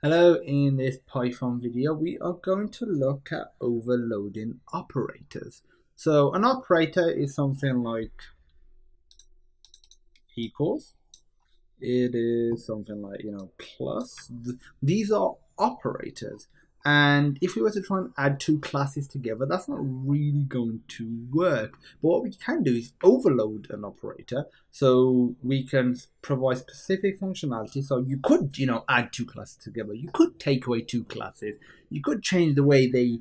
Hello, in this Python video we are going to look at overloading operators. So an operator is something like equals. It is something like, plus. These are operators. And if we were to try and add two classes together, that's not really going to work. But what we can do is overload an operator so we can provide specific functionality. So you could, add two classes together. You could take away two classes. You could change the way they,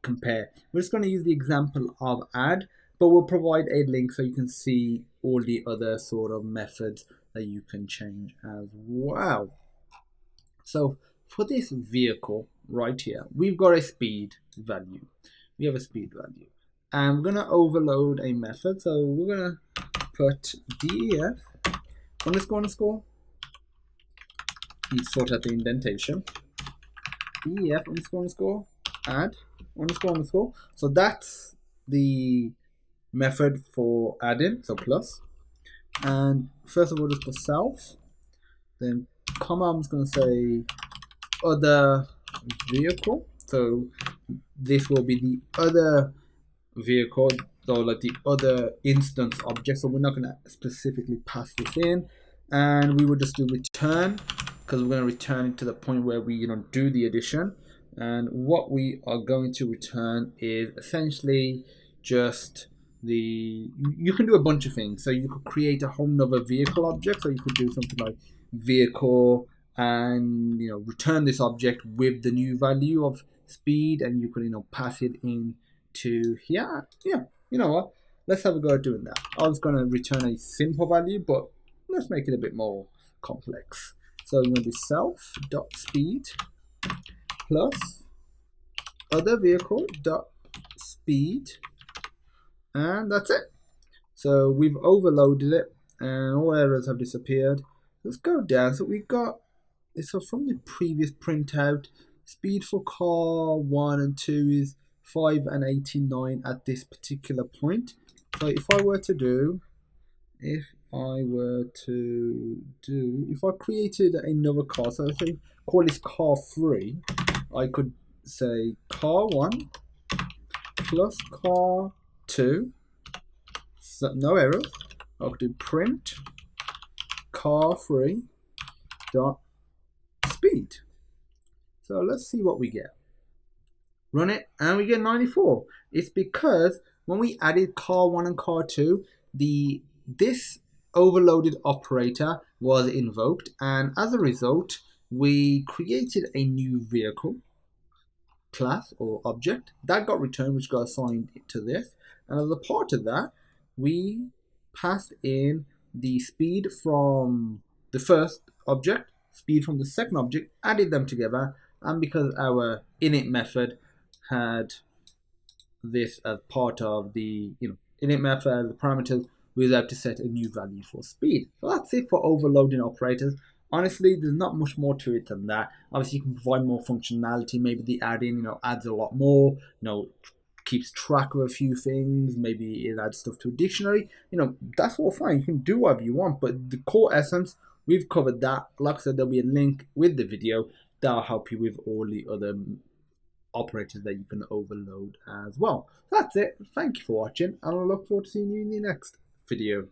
compare. We're just going to use the example of add, but we'll provide a link so you can see all the other sort of methods that you can change as well. So for this vehicle right here, we've got a speed value. We have a speed value. And we're going to overload a method. So we're going to put def underscore. Sort out the indentation. Def underscore add underscore. So that's the method for adding, so plus. And first of all, just put self, then comma, I'm just going to say other vehicle. So this will be the other vehicle, so like the other instance object. So we're not going to specifically pass this in, and we will just do return because we're going to return it to the point where we do the addition. And what we are going to return is essentially just you can do a bunch of things. So you could create a whole nother vehicle object. So you could do something like vehicle and return this object with the new value of speed, and you could pass it in to here. Yeah, you know what? Let's have a go at doing that. I was going to return a simple value, but let's make it a bit more complex. So I'm going to do self dot speed plus other vehicle dot speed, and that's it. So we've overloaded it and all errors have disappeared. Let's go down. So we've got, so from the previous printout, speed for car 1 and 2 is 5 and 89 at this particular point. So if I created another car, so if I call this car 3, I could say car 1 plus car 2, so no errors. I could do print car 3 dot speed. So let's see what we get. Run it and we get 94. It's because when we added car 1 and car 2, this overloaded operator was invoked, and as a result we created a new vehicle class or object that got returned, which got assigned to this, and as a part of that we passed in the speed from the first object, speed from the second object, added them together, and because our init method had this as part of the init method, the parameters, we was able to set a new value for speed. So that's it for overloading operators. Honestly, there's not much more to it than that. Obviously, you can provide more functionality. Maybe the add-in, adds a lot more. Keeps track of a few things. Maybe it adds stuff to a dictionary. That's all fine. You can do whatever you want. But the core essence, we've covered that. Like I said, there'll be a link with the video that'll help you with all the other operators that you can overload as well. That's it. Thank you for watching, and I look forward to seeing you in the next video.